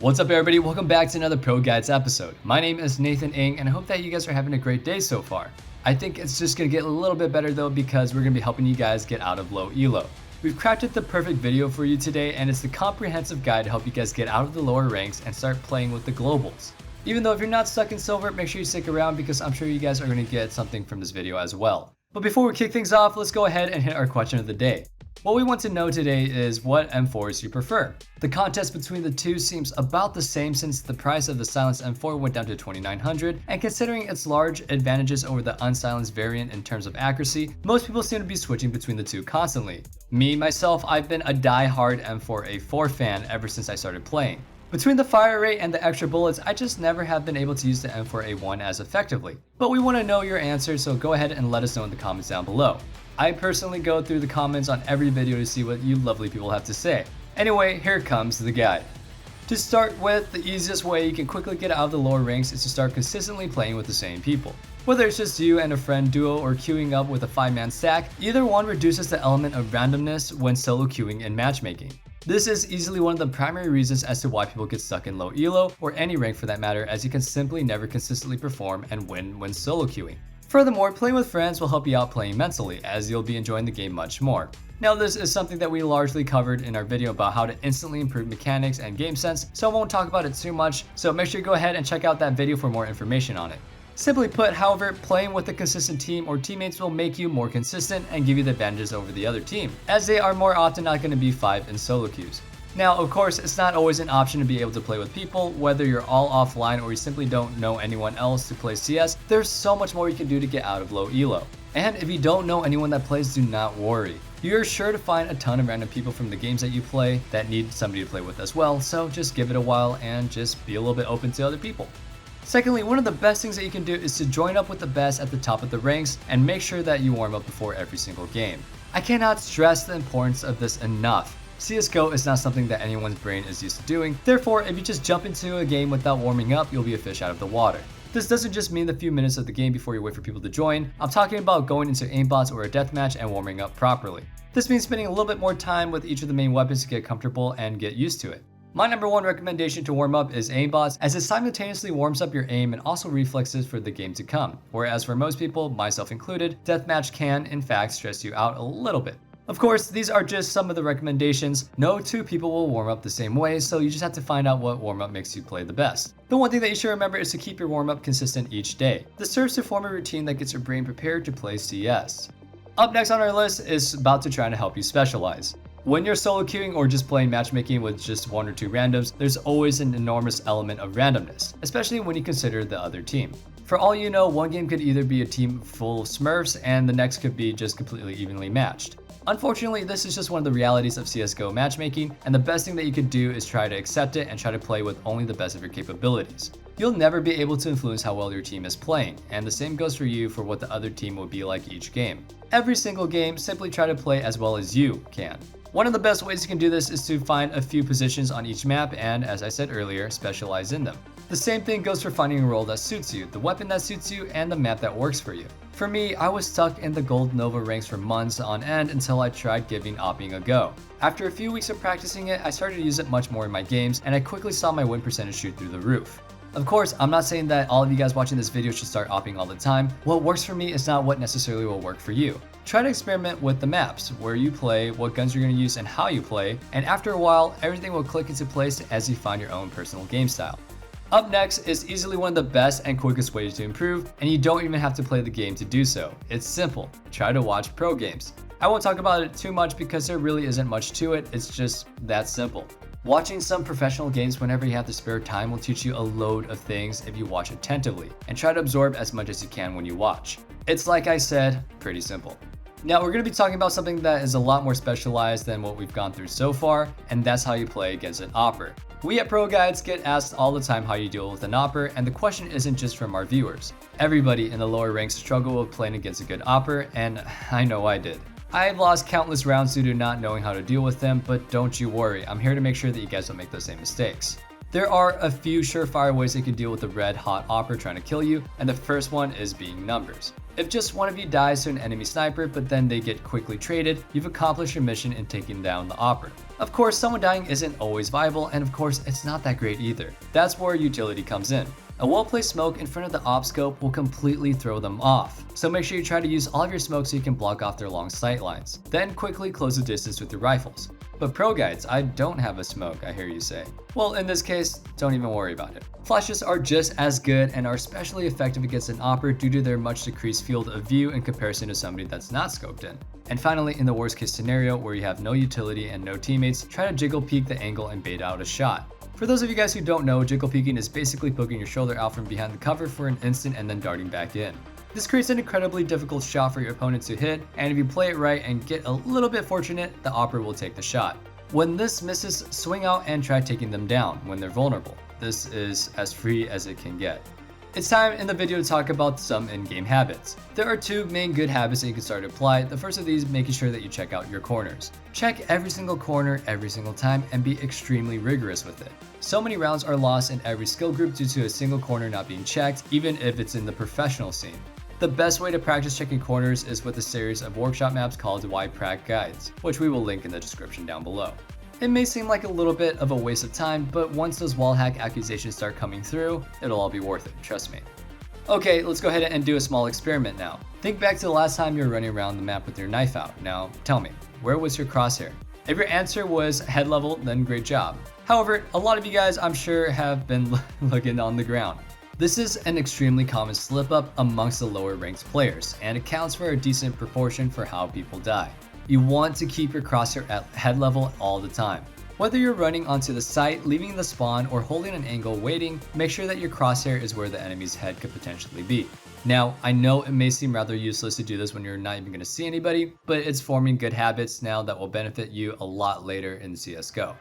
What's up everybody, welcome back to another ProGuides episode. My name is Nathan Ng and I hope that you guys are having a great day so far. I think it's just going to get a little bit better though because we're going to be helping you guys get out of low elo. We've crafted the perfect video for you today and it's the comprehensive guide to help you guys get out of the lower ranks and start playing with the globals. Even though if you're not stuck in silver, make sure you stick around because I'm sure you guys are going to get something from this video as well. But before we kick things off, let's go ahead and hit our question of the day. What we want to know today is what M4s you prefer. The contest between the two seems about the same since the price of the silenced M4 went down to $2,900, and considering its large advantages over the unsilenced variant in terms of accuracy, most people seem to be switching between the two constantly. Me, myself, I've been a die-hard M4A4 fan ever since I started playing. Between the fire rate and the extra bullets, I just never have been able to use the M4A1 as effectively. But we want to know your answer, so go ahead and let us know in the comments down below. I personally go through the comments on every video to see what you lovely people have to say. Anyway, here comes the guide. To start with, the easiest way you can quickly get out of the lower ranks is to start consistently playing with the same people. Whether it's just you and a friend duo or queuing up with a 5-man stack, either one reduces the element of randomness when solo queuing and matchmaking. This is easily one of the primary reasons as to why people get stuck in low elo, or any rank for that matter, as you can simply never consistently perform and win when solo queuing. Furthermore, playing with friends will help you out playing mentally, as you'll be enjoying the game much more. Now this is something that we largely covered in our video about how to instantly improve mechanics and game sense, so I won't talk about it too much, so make sure you go ahead and check out that video for more information on it. Simply put, however, playing with a consistent team or teammates will make you more consistent and give you the advantages over the other team, as they are more often not going to be 5 in solo queues. Now, of course, it's not always an option to be able to play with people, whether you're all offline or you simply don't know anyone else to play CS, there's so much more you can do to get out of low elo. And if you don't know anyone that plays, do not worry. You're sure to find a ton of random people from the games that you play that need somebody to play with as well, so just give it a while and just be a little bit open to other people. Secondly, one of the best things that you can do is to join up with the best at the top of the ranks and make sure that you warm up before every single game. I cannot stress the importance of this enough. CSGO is not something that anyone's brain is used to doing, therefore if you just jump into a game without warming up, you'll be a fish out of the water. This doesn't just mean the few minutes of the game before you wait for people to join, I'm talking about going into aimbots or a deathmatch and warming up properly. This means spending a little bit more time with each of the main weapons to get comfortable and get used to it. My number one recommendation to warm up is aimbots, as it simultaneously warms up your aim and also reflexes for the game to come, whereas for most people, myself included, deathmatch can in fact stress you out a little bit. Of course, these are just some of the recommendations. No two people will warm up the same way, so you just have to find out what warm up makes you play the best. The one thing that you should remember is to keep your warm up consistent each day. This serves to form a routine that gets your brain prepared to play CS. Up next on our list is about to try to help you specialize. When you're solo queuing or just playing matchmaking with just 1 or 2 randoms, there's always an enormous element of randomness, especially when you consider the other team. For all you know, one game could either be a team full of smurfs and the next could be just completely evenly matched. Unfortunately, this is just one of the realities of CSGO matchmaking, and the best thing that you could do is try to accept it and try to play with only the best of your capabilities. You'll never be able to influence how well your team is playing, and the same goes for you for what the other team will be like each game. Every single game, simply try to play as well as you can. One of the best ways you can do this is to find a few positions on each map and, as I said earlier, specialize in them. The same thing goes for finding a role that suits you, the weapon that suits you, and the map that works for you. For me, I was stuck in the Gold Nova ranks for months on end until I tried giving AWPER a go. After a few weeks of practicing it, I started to use it much more in my games, and I quickly saw my win percentage shoot through the roof. Of course, I'm not saying that all of you guys watching this video should start AWPing all the time. What works for me is not what necessarily will work for you. Try to experiment with the maps, where you play, what guns you're going to use, and how you play, and after a while, everything will click into place as you find your own personal game style. Up next is easily one of the best and quickest ways to improve, and you don't even have to play the game to do so. It's simple. Try to watch pro games. I won't talk about it too much because there really isn't much to it, it's just that simple. Watching some professional games whenever you have the spare time will teach you a load of things if you watch attentively, and try to absorb as much as you can when you watch. It's like I said, pretty simple. Now we're going to be talking about something that is a lot more specialized than what we've gone through so far, and that's how you play against an AWPER. We at ProGuides get asked all the time how you deal with an AWPER, and the question isn't just from our viewers. Everybody in the lower ranks struggle with playing against a good AWPER, and I know I did. I've lost countless rounds due to not knowing how to deal with them, but don't you worry, I'm here to make sure that you guys don't make those same mistakes. There are a few surefire ways you can deal with the red hot AWPER trying to kill you, and the first one is being numbers. If just one of you dies to an enemy sniper, but then they get quickly traded, you've accomplished your mission in taking down the AWPER. Of course, someone dying isn't always viable, and of course, it's not that great either. That's where utility comes in. A well-placed smoke in front of the op scope will completely throw them off, so make sure you try to use all of your smoke so you can block off their long sight lines. Then quickly close the distance with your rifles. But ProGuides, I don't have a smoke, I hear you say. Well, in this case, don't even worry about it. Flashes are just as good and are especially effective against an AWPER due to their much decreased field of view in comparison to somebody that's not scoped in. And finally, in the worst case scenario where you have no utility and no teammates, try to jiggle peek the angle and bait out a shot. For those of you guys who don't know, jiggle peeking is basically poking your shoulder out from behind the cover for an instant and then darting back in. This creates an incredibly difficult shot for your opponent to hit, and if you play it right and get a little bit fortunate, the AWPER will take the shot. When this misses, swing out and try taking them down when they're vulnerable. This is as free as it can get. It's time in the video to talk about some in-game habits. There are two main good habits that you can start to apply. The first of these, making sure that you check out your corners. Check every single corner every single time and be extremely rigorous with it. So many rounds are lost in every skill group due to a single corner not being checked, even if it's in the professional scene. The best way to practice checking corners is with a series of workshop maps called AWPER, which we will link in the description down below. It may seem like a little bit of a waste of time, but once those wall hack accusations start coming through, it'll all be worth it, trust me. Okay, let's go ahead and do a small experiment now. Think back to the last time you were running around the map with your knife out. Now, tell me, where was your crosshair? If your answer was head level, then great job. However, a lot of you guys, I'm sure, have been looking on the ground. This is an extremely common slip up amongst the lower ranked players, and accounts for a decent proportion for how people die. You want to keep your crosshair at head level all the time. Whether you're running onto the site, leaving the spawn, or holding an angle waiting, make sure that your crosshair is where the enemy's head could potentially be. Now, I know it may seem rather useless to do this when you're not even going to see anybody, but it's forming good habits now that will benefit you a lot later in CSGO.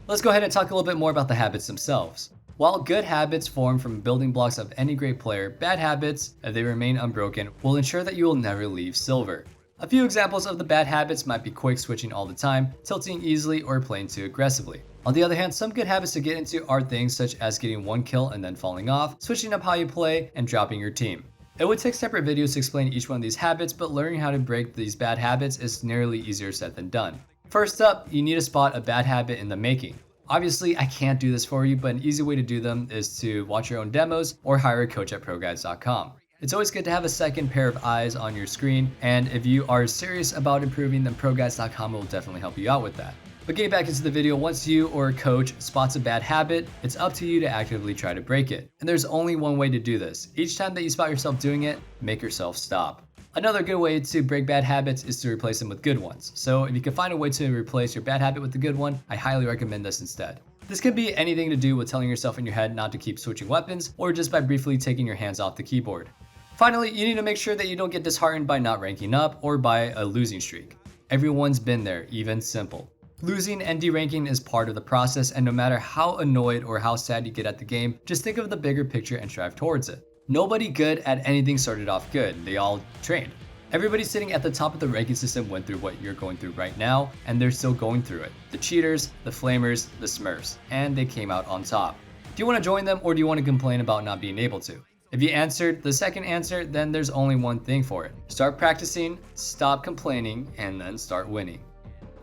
Let's go ahead and talk a little bit more about the habits themselves. While good habits form from building blocks of any great player, bad habits, if they remain unbroken, will ensure that you will never leave silver. A few examples of the bad habits might be quick switching all the time, tilting easily, or playing too aggressively. On the other hand, some good habits to get into are things such as getting one kill and then falling off, switching up how you play, and dropping your team. It would take separate videos to explain each one of these habits, but learning how to break these bad habits is nearly easier said than done. First up, you need to spot a bad habit in the making. Obviously, I can't do this for you, but an easy way to do them is to watch your own demos or hire a coach at ProGuides.com. It's always good to have a second pair of eyes on your screen, and if you are serious about improving, then ProGuides.com will definitely help you out with that. But getting back into the video, once you or a coach spots a bad habit, it's up to you to actively try to break it. And there's only one way to do this. Each time that you spot yourself doing it, make yourself stop. Another good way to break bad habits is to replace them with good ones. So if you can find a way to replace your bad habit with the good one, I highly recommend this instead. This could be anything to do with telling yourself in your head not to keep switching weapons, or just by briefly taking your hands off the keyboard. Finally, you need to make sure that you don't get disheartened by not ranking up or by a losing streak. Everyone's been there, even simple. Losing and deranking is part of the process, and no matter how annoyed or how sad you get at the game, just think of the bigger picture and strive towards it. Nobody good at anything started off good, they all trained. Everybody sitting at the top of the ranking system went through what you're going through right now, and they're still going through it. The cheaters, the flamers, the smurfs, and they came out on top. Do you want to join them, or do you want to complain about not being able to? If you answered the second answer, then there's only one thing for it. Start practicing, stop complaining, and then start winning.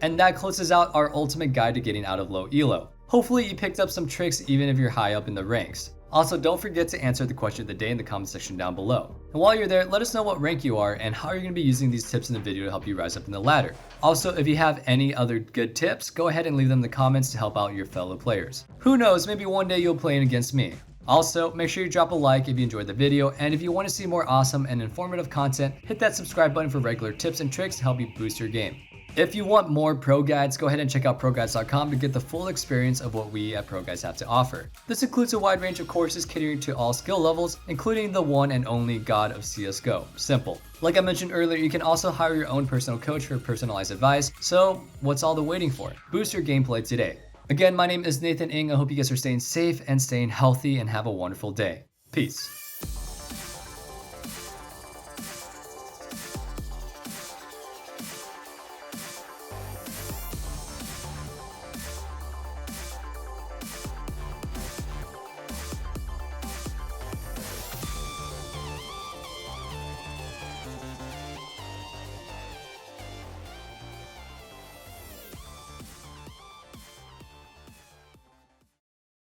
And that closes out our ultimate guide to getting out of low elo. Hopefully you picked up some tricks even if you're high up in the ranks. Also, don't forget to answer the question of the day in the comment section down below. And while you're there, let us know what rank you are and how you're going to be using these tips in the video to help you rise up in the ladder. Also, if you have any other good tips, go ahead and leave them in the comments to help out your fellow players. Who knows, maybe one day you'll play against me. Also, make sure you drop a like if you enjoyed the video, and if you want to see more awesome and informative content, hit that subscribe button for regular tips and tricks to help you boost your game. If you want more pro guides, go ahead and check out ProGuides.com to get the full experience of what we at ProGuides have to offer. This includes a wide range of courses catering to all skill levels, including the one and only God of CSGO, Simple. Like I mentioned earlier, you can also hire your own personal coach for personalized advice, so what's all the waiting for? Boost your gameplay today. Again, my name is Nathan Ng. I hope you guys are staying safe and staying healthy and have a wonderful day. Peace.